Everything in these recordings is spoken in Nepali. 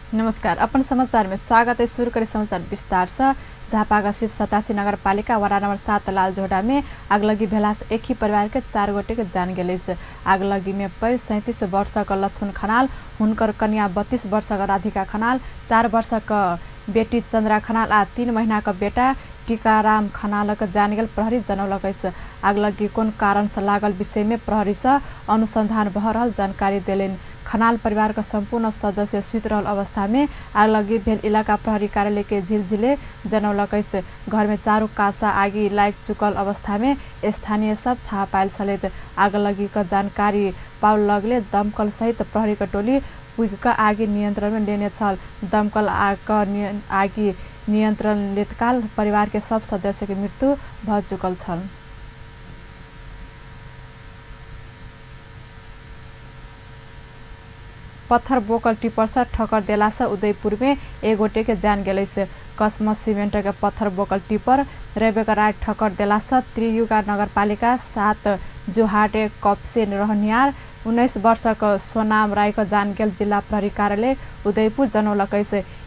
नमस्कार। अपन समाचार में स्वागत है। शुरू करें समाचार विस्तार से। झापाका शिव 87 नगरपालिका वडा नंबर 7 लालझोडा में आगलगी भेला से एक ही परिवार के 4 गोटे के जान गेल। आगलगी में पड़ 37 वर्ष का लक्ष्मण खनाल, हुनकर कन्या 32 वर्ष का राधिका खनाल, 4 वर्ष का बेटी चंद्रा खनाल आ 3 महीना का बेटा टीकाराम खनाल का जान गेल। प्रहरी जनौलक आगलगी कौन कारण से लागल विषय में प्रहरी से अनुसंधान भ रहल जानकारी देलेन। खनाल परिवार का संपूर्ण सदस्य सुत रहल अवस्था में आगलगी भेल इलाका प्रहरी कार्यालय के झिलझिले जनौलक। घर में चारों कासा आगी लाग चुकल अवस्था में स्थानीय सब थाहा पायल छलैत। आगलगी का जानकारी पाउल लगले दमकल सहित प्रहरी का टोली पुगका आगी नियंत्रण में लेने छल। दमकल आगी नियंत्रण लेतकाल परिवार के सब सदस्य के मृत्यु भ चुकल छल। पत्थर बोकल टिपर से ठक्कर देला से उदयपुर में एक गोटे के जान गेल। कसमस सीमेंट के पत्थर बोकल टिपर रेबेका राय ठक्कर देला से त्रियुगा नगरपालिका 7 जोहाटे कपसे रहनियार 19 वर्ष का सोनाम राय का जान गेल। जिला प्रहरी कार्यालय उदयपुर जनौलक।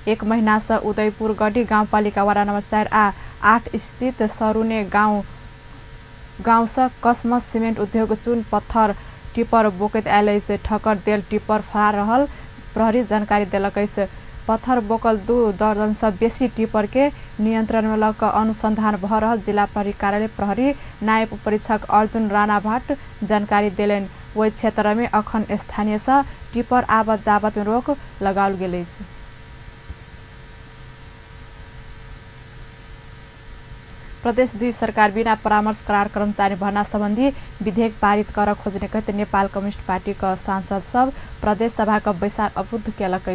1 महीना से उदयपुर गढ़ी गाउँपालिका वडा नंबर 4 आ 8 स्थित सरुने गाउँ से कसमस सीमेंट उद्योग चुन पत्थर टिपर बोकत आयल। ठक्कर देल टिपर फरार रहल प्रहरी जानकारी देलक। पत्थर बोकल 2 दर्जन से बेसी टिपर के नियंत्रण में लग अनुसंधान भ रहल जिला प्रहरी कार्यालय प्रहरी नायब परीक्षक अर्जुन राणा भट्ट जानकारी देलेन। वही क्षेत्र में अखन स्थानीय से टिपर आवत जावत में रोक लगाल गेल। प्रदेश 2 सरकार बिना परामर्श करार कर्मचारी भर्ना संबंधी विधेयक पारित कर खोजने कहते नेपाल कम्युनिस्ट पार्टी का सांसद सब प्रदेश सभा का बैसार अवरुद्ध केलक।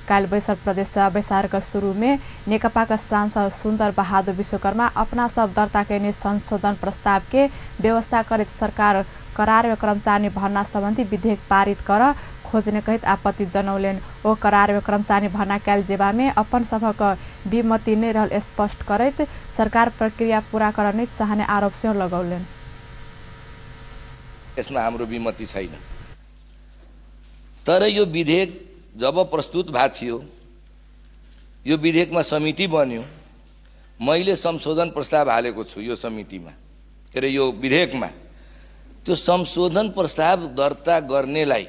काल बैसार प्रदेश सभा बैसार का शुरू में नेकपा का सांसद सुंदर बहादुर विश्वकर्मा अपना सब दर्ता करने संशोधन प्रस्ताव के व्यवस्था करे सरकार करार व कर्मचारी भर्ना संबंधी विधेयक पारित कर खोजने कहित आपत्ति जनौलेन। ओ करार व कर्मचारी भर्ना कैल जेबा में अपन सभक विमति नहीं रहल स्पष्ट करत सरकार प्रक्रिया पूरा करने चाहने आरोप से लगौलेन। यसमा हाम्रो विमति छैन, तर यो विधेयक जब प्रस्तुत भएको थियो, यो विधेयकमा समिति बन्यो, मैले संशोधन प्रस्ताव हालेको छु यो समितिमा के रे यो विधेयकमा। त्यो संशोधन प्रस्ताव दर्ता गर्नेलाई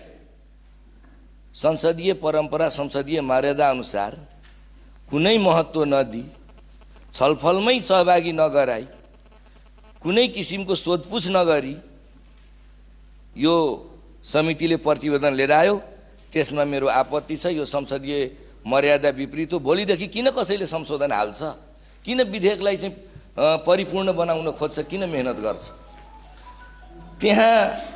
संसदीय परंपरा संसदीय मर्यादा अनुसार कुनै महत्व नदी, छलफलमै सहभागी नगराई, कुनै किसिमको सोधपुछ नगरी यो समितिले प्रतिवेदन लिएर आयो। त्यसमा मेरो आपत्ति छ। यो संसदीय मर्यादा विपरीत हो। भोलिदेखि किन कसैले संशोधन हाल्छ, किन विधेयकलाई चाहिँ परिपूर्ण बनाउन खोज्छ, किन मेहनत गर्छ। त्यहाँ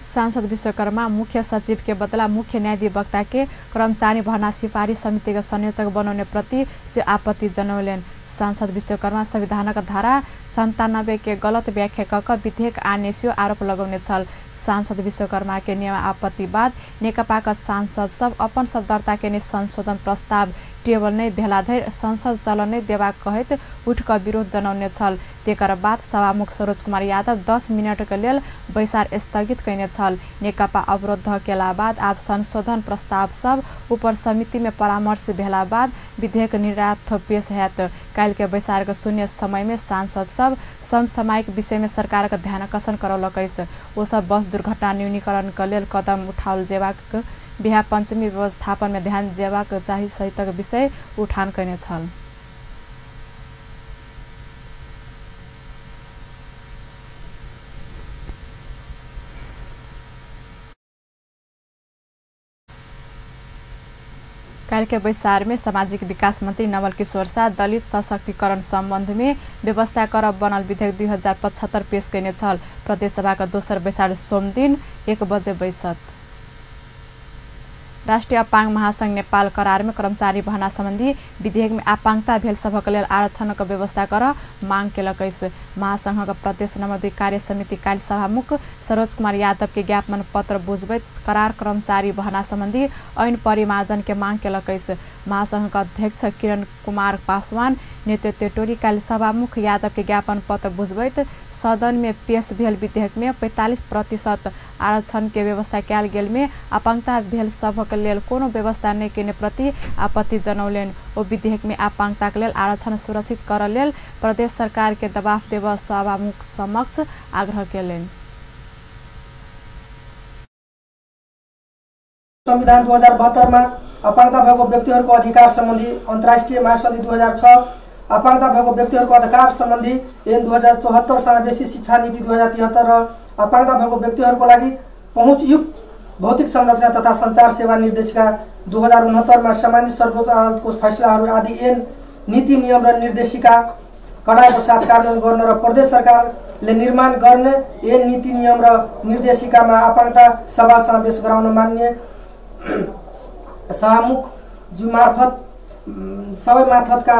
सांसद विश्वकर्मा मुख्य सचिव के बदला मुख्य न्यायाधिवक्ता के कर्मचारी भर्ना सिफारिश समिति का संयोजक बनाने प्रति से आपत्ति जनौलेन। सांसद विश्वकर्मा संविधानक धारा 97 के गलत व्याख्या कर विधेयक आने से आरोप लगाउने छल। सांसद विश्वकर्मा के नियम आपत्ति बाद नेकपा का सांसद सब अपन सब दर्ता के संशोधन प्रस्ताव टेबल नहीं भेला धर संसद चलन नहीं देवा कहत उठकर विरोध जनाउने छल। तेकर बाद सभामुख सरोज कुमार यादव 10 मिनट के लेल बैसार स्थगित कैने छल। नेकपा अवरोध केला बाद आप संशोधन प्रस्ताव सब ऊपर समिति में परामर्श भेला बाद विधेयक निर्यात पेश हैत। काल के बैसार के शून्य समय में सांसद सब समसामयिक विषय में सरकार का ध्यान आकर्षण करौलक। वो सब बस दुर्घटना न्यूनीकरण के लेल कदम उठाओल जेबाक बिहा पंचमी व्यवस्थापन में ध्यान जेबाक चाही सहितक विषय उठान कैने छल। काल के बैसार में सामाजिक विकास मंत्री नवल किशोर शाह दलित सशक्तिकरण संबंध में व्यवस्था कर बनल विधेयक 2075 पेश कैने छल। प्रदेश सभा का दोसर बैसार सोम दिन 1 बजे बैसत। राष्ट्रिय अपांग महासंघ नेपाल करार में कर्मचारी भर्ना संबंधी विधेयक में अपांगता भेल सभक लेल आरक्षण का व्यवस्था कर मांग केलक। महासंघ का प्रदेश नंबर 2 कार्य समिति काल सभामुख सरोज कुमार यादव के ज्ञापन पत्र बुझबैत करार कर्मचारी भर्ना संबंधी ऐन परिमार्जन के मांग केलक। महासंघ का अध्यक्ष किरण कुमार पासवान नेतृत्व टोली काल सभामुख यादव के ज्ञापन पत्र बुझबैत सदन में पेश भेल विधेयक में 45% आरक्षण के व्यवस्था कयल गेल में अपांगता भेल सभक लेल कोनो व्यवस्था नहीं केने प्रति आपत्ति जनौलेन। ओ विधेयक में अपांगता के लेल आरक्षण सुरक्षित करल लेल प्रदेश सरकार के दबाव देव सभामुख समक्ष आग्रह केलेन। संविधान 2072 में अपांगता भएको व्यक्तिहरूको अधिकार सम्बन्धी अन्तर्राष्ट्रिय महासन्धि 2006, अपांगता भएको व्यक्तिहरूको अधिकार सम्बन्धी ऐन 2074, समावेशी शिक्षा नीति 2073 र अपांगता भएको व्यक्तिहरूको लागि पहुँचयुक्त भौतिक संरचना तथा संचार सेवा निर्देशिका 2069 में सम्मानित सर्वोच्च अदालतको फैसलाहरू आदि ऐन नीति नियम र निर्देशिका कडाइको साथ कार्यान्वयन गर्न र प्रदेश सरकारले निर्माण गर्ने ऐन नीति नियम र निर्देशिकामा अपांगता सवाल समावेश गराउन मान्य सभामुख जो मार्फत सबै मार्फतका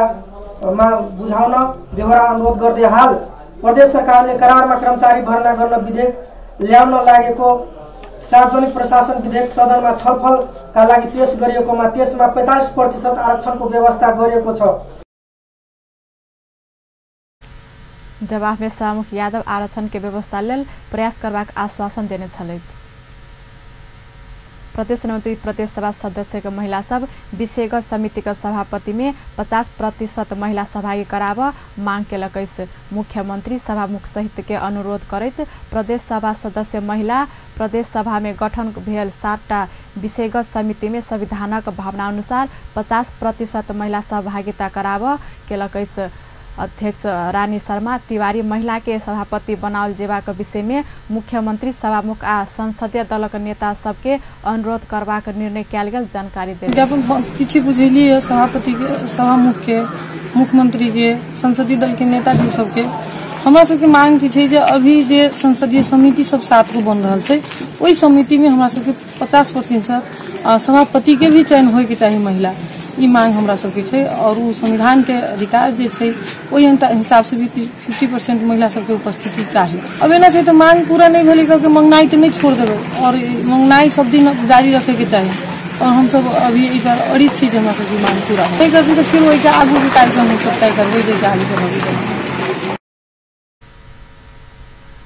बुझाउन बेहोरा अनुरोध गर्दै हाल प्रदेश सरकारले करारमा कर्मचारी भर्ना गर्न विधेयक ल्याउन लागेको सार्वजनिक प्रशासन विधेयक सदनमा छलफलका लागि पेश गरिएकोमा त्यसमा 45% आरक्षणको व्यवस्था गरिएको छ। जवाब में सभामुख यादव आरक्षण के व्यवस्था लेल प्रयास करबाक आश्वासन देने छलैथ। प्रदेश 92 प्रदेश सभा सदस्य के महिला सब विषयगत समिति के सभापति में 50% महिला सहभागी कराब मांग केलक। मुख्यमंत्री सभामुख सहित के अनुरोध करैत प्रदेश सभा सदस्य महिला प्रदेश सभा में गठन भेल 7टा विषयगत समिति में संविधानक भावना अनुसार 50% महिला सहभागिता कराब केलक। अध्यक्ष रानी शर्मा तिवारी महिला के सभापति बनावल जेबाक विषय में मुख्यमंत्री सभामुख आ संसदीय दलक नेता सबके अनुरोध करबाक निर्णय कयल गेल जानकारी देल। ज्ञापन चिट्ठी बुझेली है सभापति के, सभामुख के, मुख्यमंत्री के, संसदीय दल के नेता जी सबके। हमरा सबके मांग की छै जे अभी जे संसदीय समिति सब 7 को बन रहा है ओई समिति में हमरा सबके 50% सभापति के भी चयन होय के चाहिए महिला। ई मांग हमरा सबके छै और उ संविधान के अधिकार जे छै ओहि हिसाब से भी 50% महिला सबके उपस्थिति चाहिए। अब एना छै तो मांग पूरा नहीं भेलै के मंगनाई तो नहीं छोड़ देबै और मंगनाई सब दिन जारी रखे के चाहिए और हम सब अभी ई पर अड़ित छी जे हमरा सबके मांग पूरा हो करती तो फिर वही के आगू के कार्यक्रम हम सब तय करबै जे आगे बढ़बै।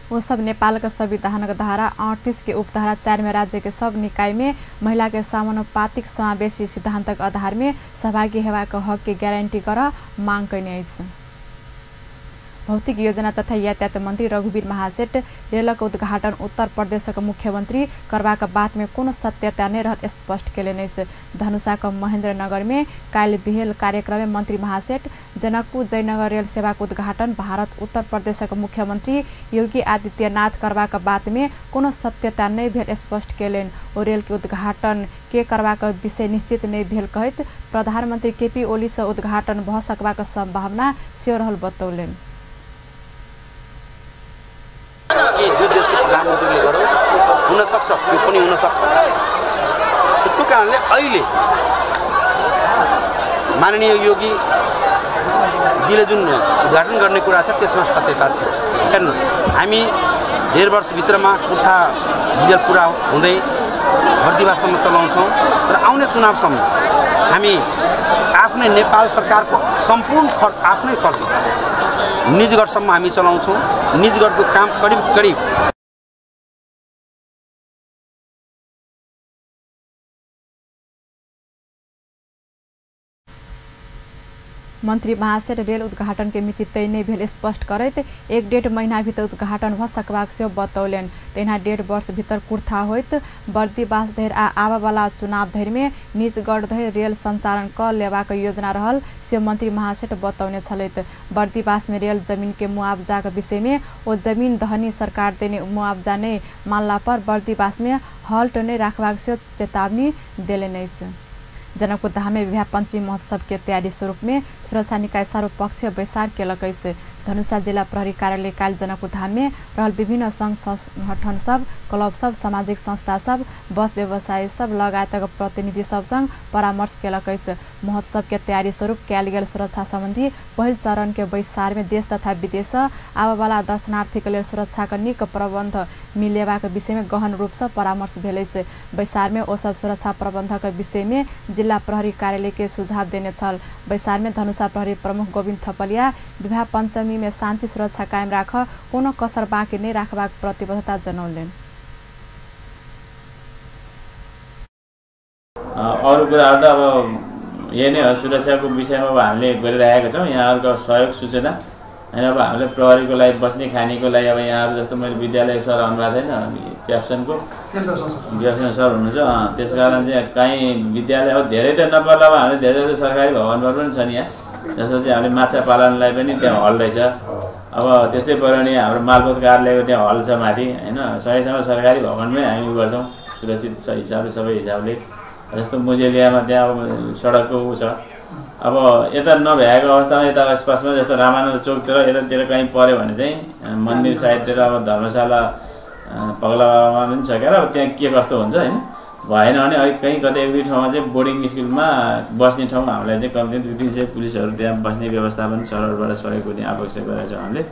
वो सब नेपाल का संविधान धारा 38 के उपधारा 4 में राज्य के सब निकाय में महिला के समानुपातिक समावेशी सिद्धांतक आधार में सहभागी हेबाक हक के गारंटी कर मांग कयने अछि। भौतिक योजना तथा यातायात मंत्री रघुवीर महासेठ रेलक उद्घाटन उत्तर प्रदेशक मुख्यमंत्री करबाक बात में कोनो सत्यता नहीं रहत स्पष्ट केलनि। धनुषाक महेंद्रनगर में काल्हि भेल कार्यक्रम में मंत्री महासेठ जनकपुर जयनगर रेल सेवाक उद्घाटन भारत उत्तर प्रदेशक मुख्यमंत्री योगी आदित्यनाथ करबाक बात में कोनो सत्यता नहीं भेल स्पष्ट केलनि। ओ रेल के उद्घाटन के करबाक विषय निश्चित नहीं भेल कहैत प्रधानमंत्री केपी ओली से उद्घाटन भ सकबाक संभावना सेहो रहल बतौलनि। जो देश के प्रधानमंत्री हुन सक्छ त्यो पनि हुन सक्छ। त्यो कारणले अहिले माननीय योगी जीले जुन उद्घाटन गर्ने कुरा छ त्यसमा सत्यता छ। हेर्नुस् हामी 1.5 वर्षभित्रमा कुर्था डिजल पुरा हुँदै बर्दिवासम्म चलाउँछौँ र आउने चुनावसम्म हामी आफ्नै नेपाल सरकारको सम्पूर्ण खर्च आफ्नै खर्च निजगढसम्म हामी चलाउँछौँ। निजगढको काम करिब मंत्री महासेठ रेल उद्घाटन के मिति तय नहीं भेल स्पष्ट करैत 1-1.5 महीना भीतर उद्घाटन भ सकबाक सेहो बतौलनि। तहिना 1.5 वर्ष भीतर कुर्था होइत बर्दिवास धरि आ आबा वाला चुनाव धरि में निजगढ़ धरि रेल संचालन क लेबाक योजना रहल से मंत्री महासेठ बतौने छलैथ। बर्दिवास में रेल जमीन के मुआवजा के विषय में ओ जमीन धनी सरकार देने मुआवजा नहीं मानला पर बर्दिवास में हल्ट नहीं राखबाक सेहो चेतावनी देलनि अछि। जनकपुर धाम में विवाह पंचमी महोत्सव के तैयारी स्वरूप में सुरक्षा निकाय सर्वपक्षीय बैसार केलक। धनुषा जिला प्रहरी कार्यालय काल जनकपुर धाम में रहल विभिन्न संघ संगठन सब, क्लब सब, सामाजिक संस्था सब, बस व्यवसायी सब लगायतक प्रतिनिधि सब संग परामर्श केलक। महोत्सव के तैयारी स्वरूप कयल गेल सुरक्षा संबंधी पहिल चरण के बैसार में देश तथा विदेश आबय वाला दर्शनार्थी के लेल सुरक्षा के नीक प्रबंध मिलेबाक विषय में गहन रूप से परामर्श भेल। बैसार में ओ सब सुरक्षा प्रबंधक विषय में जिला प्रहरी कार्यालय के सुझाव देने छल। बैसार में धनुषा प्रहरी प्रमुख गोविंद थपलिया विवाह पंचमी पंचमी में शान्ति सुरक्षा कायम राख कोनो कसर बाँकी नै राखबाक प्रतिबद्धता जनौलेन। अरू कुराहरू त अब यही नै हो, सुरक्षाको विषयमा अब हामीले गरिरहेका छौँ। यहाँहरूको सहयोग सूचना होइन, अब हामीले प्रहरीको लागि बस्ने खानेको लागि अब यहाँहरू जस्तो मैले विद्यालय सर आउनुभएको छैन, क्याप्सनको क्याप्सन सर हुनुहुन्छ, त्यस कारण चाहिँ कहीँ विद्यालय अब धेरै त नपर्ला, अब हामीले धेरै जस्तो सरकारी भवनहरू पनि छन् यहाँ, जस्तो चाहिँ हामीले माछा पालनलाई पनि त्यहाँ हल रहेछ। अब त्यस्तै पऱ्यो भने हाम्रो मालपोत कार्यालयको त्यहाँ हल छ माथि होइन, सहीसँग सरकारी भवनमै हामी गर्छौँ सुरक्षित हिसाबले सबै हिसाबले। जस्तो मुजेलियामा त्यहाँ अब सडकको ऊ छ, अब यता नभ्याएको अवस्थामा यता आसपासमा जस्तो रामानन्द चौकतिर यतातिर कहीँ पऱ्यो भने चाहिँ मन्दिर साइडतिर अब धर्मशाला पगला बाबामा पनि छ क्या, अब त्यहाँ के कस्तो हुन्छ होइन, भएन भने अलिक कहीँ कतै एक दुई ठाउँमा चाहिँ बोर्डिङ स्कुलमा बस्ने ठाउँमा हामीलाई चाहिँ कम्ती 2-3 सय पुलिसहरू त्यहाँ बस्ने व्यवस्था पनि सरहरूबाट सहयोग गर्ने अपेक्षा गरेका छौँ हामीले।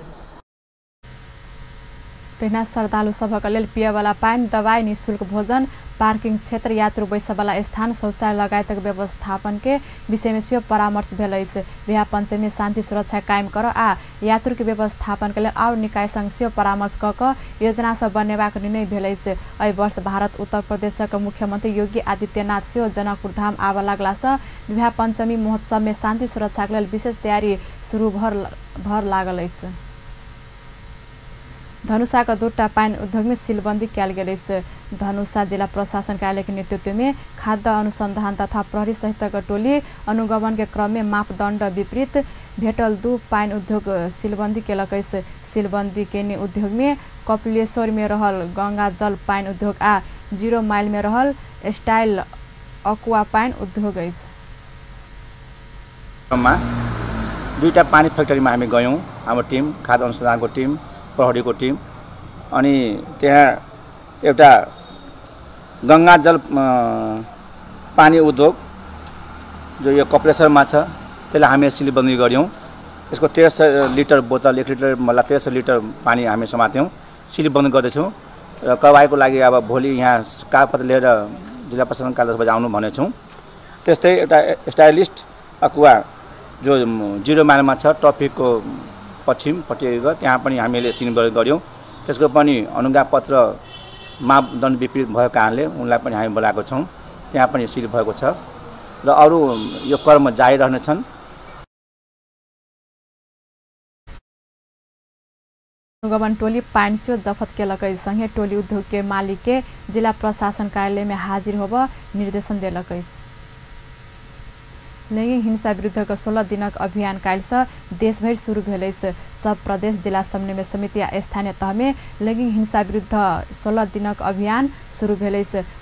तेना श्रद्धालु सबका लेल पिएवाला पानी, दवाई, निःशुल्क भोजन, पार्किंग क्षेत्र, यात्रु बैसवाला स्थान, शौचालय लगायतक व्यवस्थापन के विषय में सेहो परामर्श भेल अछि। बिहा पंचमी शांति सुरक्षा कायम कर आ यात्रु के व्यवस्थापन के लेल और निकाय संग सेहो परामर्श क योजना सब बनेबाक निर्णय भेल अछि। एहि वर्ष भारत उत्तर प्रदेशक मुख्यमंत्री योगी आदित्यनाथ सेहो जनकपुर धाम आबऽ लागला सँ बिहा पंचमी महोत्सव में शांति सुरक्षा के लेल विशेष तैयारी शुरू भर लागल अछि। धनुषा का दुटा पानी उद्योग में सीलबंदी कयल गेल अछि। धनुषा जिला प्रशासन कार्यालय के नेतृत्व में खाद्य अनुसंधान तथा प्रहरी सहित टोली अनुगमन के क्रम में मापदंड विपरीत भेटल 2 पानी उद्योग सीलबंदी केलक अछि। सीलबंदी केने उद्योग में कपिलेश्वर में रहल गंगा जल पानी उद्योग आ 0 माइल में रहल स्टाइल अक्वा पानी उद्योग अछि। दुईटा पानी फ्याक्ट्री में हामी गयौं, हाम्रो टिम खाद्य अनुसंधान को टिम प्रहरी को टीम, अनि त्यहाँ एउटा गंगा जल पानी उद्योग जो यो कपिलेश्वरमा छ त्यसलाई हामी सीलबन्दी गर्यौं। यसको 1300 लिटर बोतल 1 लिटर मतलब 1300 लिटर पानी हामी समात्यौं, सीलबन्द गर्दैछौँ र कारबाहीको लागि अब भोलि यहाँ कागपत्र लिएर जिल्ला प्रशासन कार्यालय बजाउनु भनेछौँ। त्यस्तै एउटा स्टाइलिस्ट अक्वा जो 0 माइलमा छ ट्राफिकको पश्चिमपट्टि त्यहाँ पनि हामीले सीलबन्द गर्यौं। त्यसको पनि अनुज्ञापत्र मापदण्ड विपरीत भएको कारणले उनलाई पनि हामी बोलाएको छौँ, त्यहाँ पनि सील भएको छ र अरू यो कर्म जारी रहनेछन्। अनुगमन टोली पानी से जफत केलक संगे टोली उद्योग के मालिक के जिला प्रशासन कार्यालय में हाजिर होब निर्देशन देलक। लैंगिक हिंसा विरुद्ध 16 दिनक अभियान काल्हि से देशभर शुरू भेल। सब प्रदेश जिला समन्वय समिति या स्थानीय तह में लैंगिक हिंसा विरुद्ध 16 दिनक अभियान शुरू भेल।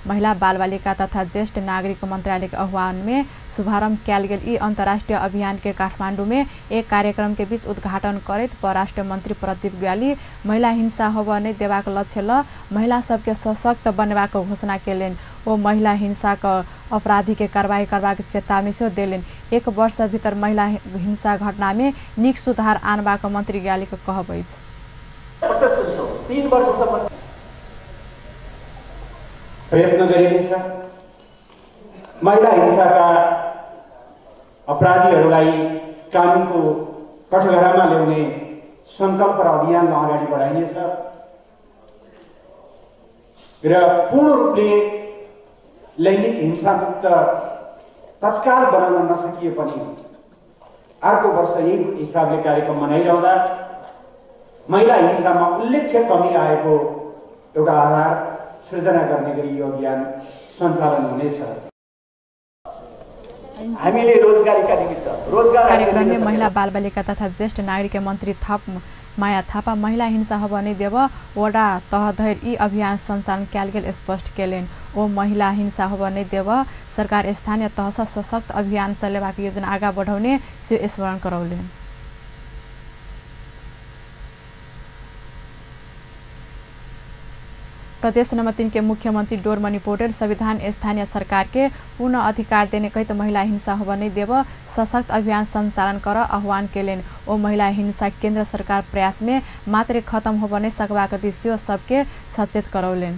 महिला बाल बालिका तथा ज्येष्ठ नागरिक मंत्रालय के आह्वान में शुभारंभ कयल गेल ई अंतर्राष्ट्रीय अभियान के काठमांडू में एक कार्यक्रम के बीच उद्घाटन करैत परराष्ट्र मंत्री प्रदीप ग्याली महिला हिंसा होबऽ नै देबाक लक्ष्य ल महिला सबके सशक्त बनेबाक घोषणा केलनि। ओ महिला हिंसा का अपराधी के कार्रवाई करबाक चेतावनी सेहो देलनि। 1 वर्ष भीतर महिला हिंसा घटना में नीक सुधार आनबाक मंत्री ग्याली के कहब अछि। 3 वर्षसम्म प्रयत्न गरिनेछ। महिला हिंसाका अपराधीहरूलाई कानुनको कठघरामा ल्याउने संकल्प र अभियानलाई अगाडि बढाइनेछ र पूर्ण रूपले लैंगिक हिंसा मुक्त तत्काल बनाउन नसकिए पनि अर्को वर्ष यही हिसाबले कार्यक्रम मनाइरहँदा महिला हिंसामा उल्लेख्य कमी आएको एउटा आधार सृजना गर्ने गरी यो अभियान सञ्चालन हुनेछ। हामीले रोजगारीका निमित्त कार्यक्रम में महिला बाल बालिका तथा ज्येष्ठ नागरिक मंत्री माया थापा महिला हिंसा होबऽ नै देब वडा तह धरि ई अभियान सञ्चालन कयल गेल स्पष्ट केलनि। ओ महिला हिंसा होबऽ नै देब सरकार स्थानीय तह सँ सशक्त अभियान चलेबाक योजना आगा बढ़ाउने से स्मरण करौलनि। प्रदेश नंबर 3 के मुख्यमंत्री डोरमणि पौडेल संविधान स्थानीय सरकार के पूर्ण अधिकार देने कहित महिला हिंसा होबऽ नै देब सशक्त अभियान संचालन कर आह्वान केलनि। ओ महिला हिंसा केंद्र सरकार प्रयास में मात्र खत्म होबऽ नै सकबाक दिशा सबके सचेत करौलनि।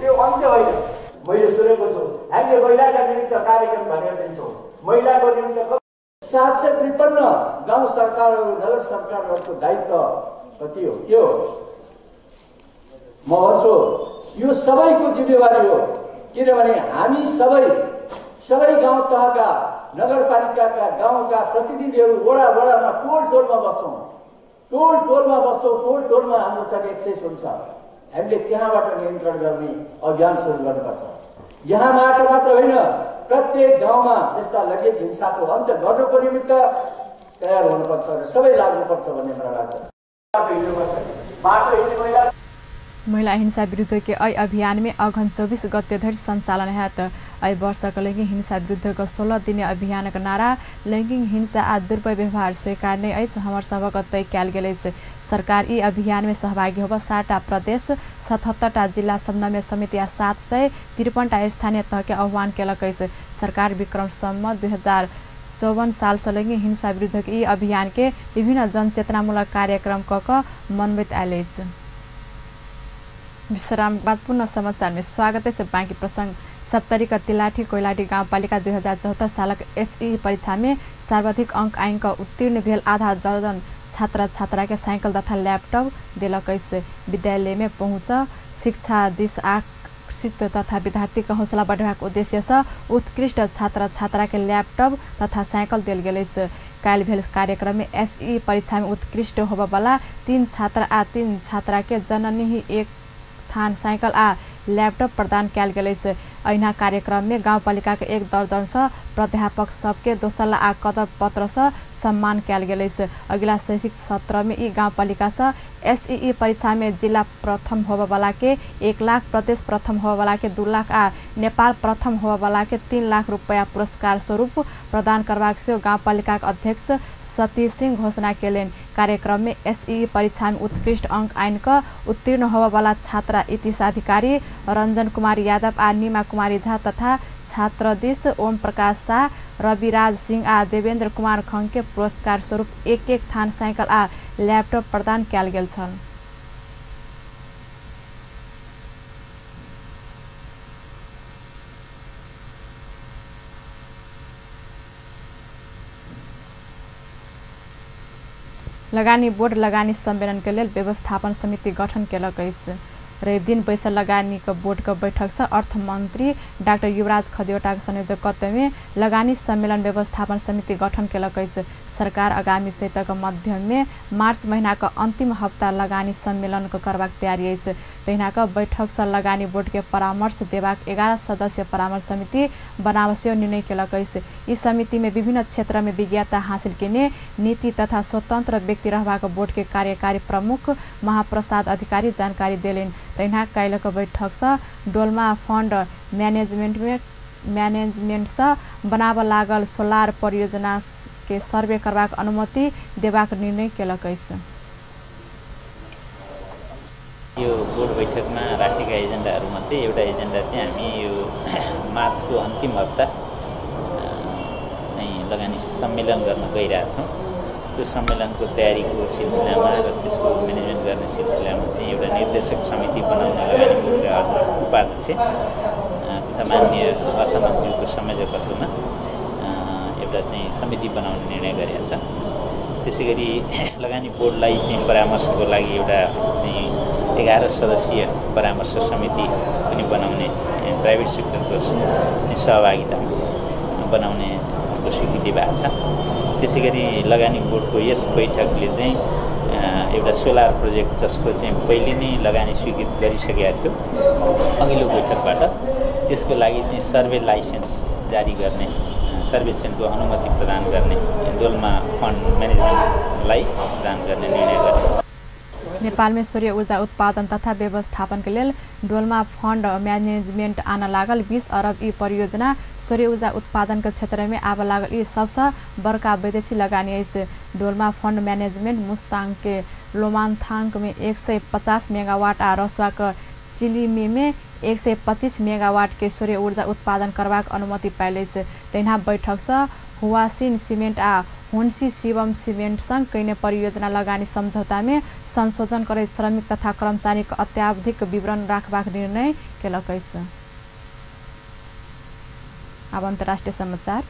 यो अन्त्य होइन, मैले सुनेको छु हामीले महिलाका निमित्त कार्यक्रम भनेर दिन्छौँ। महिलाको निमित्त 753 गाउँ सरकारहरू नगर सरकारहरूको दायित्व कति हो? के हो? म भन्छु यो सबैको जिम्मेवारी हो। किनभने हामी सबै गाउँ तहका नगरपालिकाका गाउँका प्रतिनिधिहरू वडामा टोलमा बस्छौँ। टोलमा हाम्रो चाहिँ एक्सेस हुन्छ। हामीले त्यहाँबाट नियन्त्रण गर्ने अभियान सुरु गर्नुपर्छ। यहाँबाट मात्र होइन, प्रत्येक गाउँमा यस्ता लैङ्गिक हिंसाको अन्त्य गर्नको निमित्त तयार हुनुपर्छ र सबै लाग्नुपर्छ भन्ने मलाई लाग्छ। महिला हिंसा विरुद्ध के ऐ अभियान में अघन 24 गते धरि संचालन हैत। ऐ वर्ष का लैंगिक हिंसा विरुद्ध का 16 दिने अभियान का नारा लैंगिक हिंसा आ दुर्व्यवहार स्वीकारने अछि हमर सबक तय कयल गेल अछि। सरकार ई अभियान में सहभागी होब 60टा प्रदेश 77टा जिला समन्वय समिति आ 753टा स्थानीय तह के आह्वान केलक अछि। सरकार विक्रम सम्वत 2054 साल से लैंगिक हिंसा विरुद्ध के ई अभियान के विभिन्न जनचेतनामूलक कार्यक्रम क मनवित आयल अछि। विश्राम बाद पुनः समाचार में स्वागत है। बाँकी प्रसंग सप्तरी का तिलाठी कोइलाटी गाउँपालिका 2074 सालक एसई परीक्षा में सर्वाधिक अंक आंक उत्तीर्ण भेल आधा दर्जन छात्र छात्रा के साइकिल तथा लैपटॉप दिलक। विद्यालय में पहुँच शिक्षा दिश आकर्षित तथा विद्यार्थी का हौसला बढ़ाक उद्देश्य से उत्कृष्ट छात्र छात्रा के लैपटॉप तथा साइकिल दिल गेल। काल भेल कार्यक्रम में एसई परीक्षा में उत्कृष्ट होबा वाला 3 छात्र आ 3 छात्रा के जननी ही एक थान साइकिल आ लैपटॉप प्रदान कयल गेल। अहिना कार्यक्रम में गाउँपालिका के 1 दर्जन से प्राध्यापक सबके दोसल्ला आ कदम पत्र से सम्मान कयल गेल। अगिला शैक्षिक सत्र में ई गाउँपालिका से एसई परीक्षा में जिला प्रथम होबा वाला के 1 लाख, प्रदेश प्रथम होबा वाला के 2 लाख आ नेपाल प्रथम होबा वाला के 3 लाख रुपया पुरस्कार स्वरूप प्रदान करबाक से गाउँपालिका के अध्यक्ष सतीश सिंह घोषणा केलेन। कार्यक्रम में एसई परीक्षा में उत्कृष्ट अंक आनक उत्तीर्ण होबा वाला छात्रा इतिश अधिकारी, रंजन कुमार यादव आ नीमा कुमारी झा तथा छात्र दिश ओम प्रकाश शाह, रविराज सिंह आ देवेंद्र कुमार खंग के पुरस्कार स्वरूप 1 थान साइकिल आ लैपटॉप प्रदान कयल गेल छल। लगानी बोर्ड लगानी सम्मेलन के लेल व्यवस्थापन समिति गठन केलक अछि। रवि दिन बैसल लगानी के बोर्ड के बैठक से अर्थ मंत्री डाक्टर युवराज खदेवटा के संयोजकत्व में लगानी सम्मेलन व्यवस्थापन समिति गठन केलक अछि। सरकार आगामी चैतक मध्य में मार्च महीना का अंतिम हफ्ता लगानी सम्मेलन को करबाक तैयारी अछि। तहिना का बैठक से लगानी बोर्ड के परामर्श देबाक 11 सदस्यीय परामर्श समिति बनावसे निर्णय केलक अछि। इस समिति में विभिन्न क्षेत्र में विज्ञता हासिल केने नीति तथा स्वतंत्र व्यक्ति रहबाक बोर्ड के कार्यकारी प्रमुख महाप्रसाद अधिकारी जानकारी देलेन। तहिना काल्हिक बैठक से डोलमा फंड मैनेजमेंट से बनाब लागल सोलार परियोजना के सर्वे करबाक अनुमति देबाक निर्णय केलक अछि। यो बोर्ड बैठकमा राखेका एजेन्डाहरूमध्ये एउटा एजेन्डा चाहिँ हामी यो मार्चको अन्तिम हप्ता चाहिँ लगानी सम्मेलन गर्न गइरहेछौँ। त्यो सम्मेलनको तयारीको सिलसिलामा र त्यसको म्यानेजमेन्ट गर्ने सिलसिलामा चाहिँ एउटा निर्देशक समिति बनाउन लगानी बोर्डका उपाध्यक्ष तथा माननीय अर्थमन्त्रीको संयोजकत्वमा एउटा चाहिँ समिति बनाउने निर्णय गरेको छ। त्यसैगरी लगानी बोर्डलाई चाहिँ परामर्शको लागि एउटा चाहिँ 11 सदस्यीय परामर्श समिति पनि बनाउने प्राइभेट सेक्टरको चाहिँ सहभागिता बनाउने स्वीकृति भएको छ। त्यसैगरी लगानी बोर्डको यस बैठकले चाहिँ एउटा सोलर प्रोजेक्ट जसको चाहिँ पहिले नै लगानी स्वीकृत गरिसकेको थियो अघिल्लो बैठकबाट, त्यसको लागि चाहिँ सर्वे लाइसेन्स जारी गर्ने, सर्वेक्षणको अनुमति प्रदान गर्ने, डोलमा फन्ड मैनेजमेंटलाई प्रदान गर्ने निर्णय गरेको छ। नेपाल में सौर्य ऊर्जा उत्पादन तथा व्यवस्थापन के लेल डोलमा फंड मैनेजमेंट आना लागल 20 अरब ई परियोजना सौर्य ऊर्जा उत्पादन के क्षेत्र में आब लागल ई सबसे बड़का विदेशी लगानी अछि। डोलमा फंड मैनेजमेंट मुस्ताङ के लोमान्थाङ में 150 मेगावाट आ रसुआ के चिलिमी में 125 मेगावाट के सौर्य ऊर्जा उत्पादन करबाक अनुमति पायल अछि। तहिना बैठक से हुआसिन सीमेंट आ हुन्सी शिवम सीमेंट संग कईने परियोजना लगानी समझौता में संशोधन कर श्रमिक तथा कर्मचारी के अत्यावधिक विवरण राखबाक निर्णय केलक अछि। अब अन्तर्राष्ट्रिय समाचार।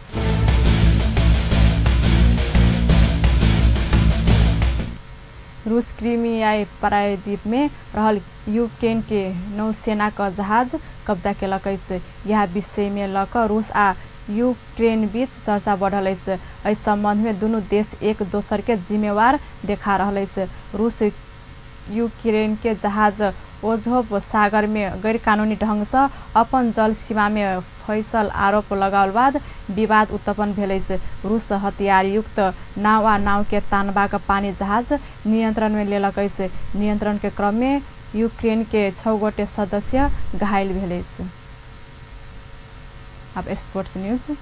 रूस क्रीमियाई प्रायद्वीप में रहल यूक्रेन के नौसेना का जहाज कब्जा केलकै। यह विषय में लक रूस आ यूक्रेन बीच चर्चा बढ़ल। इस संबंध में दोनों देश एक दोसर के जिम्मेवार देखा रहे। रूस यूक्रेन के जहाज ओझोव सागर में गैर कानूनी ढंग से अपन जल सीमा में फैसल आरोप लगावल बाद विवाद उत्पन्न भेल। रूस हथियार युक्त नाव आ नाव के तानबा का पानी जहाज नियंत्रण में लेलक। नियंत्रण के क्रम में यूक्रेन के 6 गोटे सदस्य घायल भेल। अब स्पोर्ट्स न्यूज।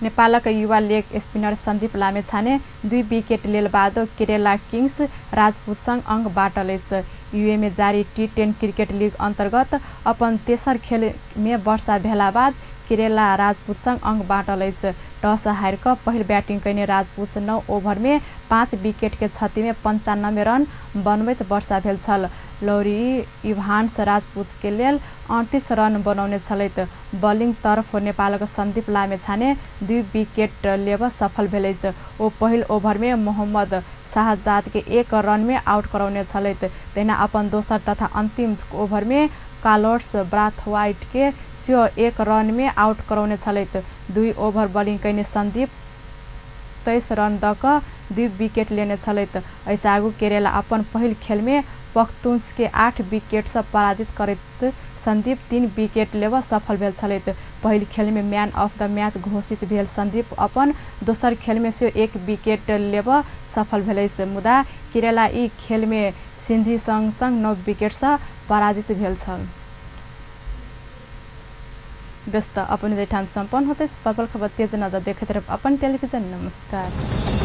नेपालका युवा लेग स्पिनर सन्दीप लामेछाने 2 विकेट लेल बाद केरला किङ्स राजपूतसँग अङ्क बाटलेछ। यूए में जारी T10 क्रिकेट लीग अंतर्गत अपन तेसर खेल में वर्षा भेला बाद केरला राजपूतसँग अङ्क बाटलेछ। टस हार कर पहिल बैटिंग कैने राजपूत 9 ओभर में 5 विकेट के क्षति में 95 रन बनबैत वर्षा भेल छल। लौरी इभान्स राजपूत के लेल 38 रन बनाउने छलैत। बलिंग तरफ नेपालका सन्दीप लामेछाने 2 विकेट लेब सफल भेलैछ। ओ पहिल ओभर में मोहम्मद शाहजाद के 1 रन में आउट कराउने छलैत। तहिना अपन दोसर तथा अंतिम ओभर में कार्लोस ब्राथवाइट के 1 रन में आउट कराउने छलैत। 2 ओभर बलिंग कैने सन्दीप 23 रन दक 2 विकेट लेने छलैत। ऐसा आगू केरला अपन पहिल खेल में पख्तुन्स के 8 विकेट से पराजित करैत सन्दीप 3 विकेट लेब सफल भेल छलैत। पहिल खेल में मैन ऑफ द मैच घोषित भेल सन्दीप अपन दोसर खेल में से 1 विकेट लेब सफल भेलैछ। मुदा केरला ई खेल में सिन्धी संग 9 विकेट से पराजित भेल छल। व्यस्त अपन ठाम सम्पन्न होते पर्पल खबर तेज नजर देखते रह अपन टेलीविजन। नमस्कार।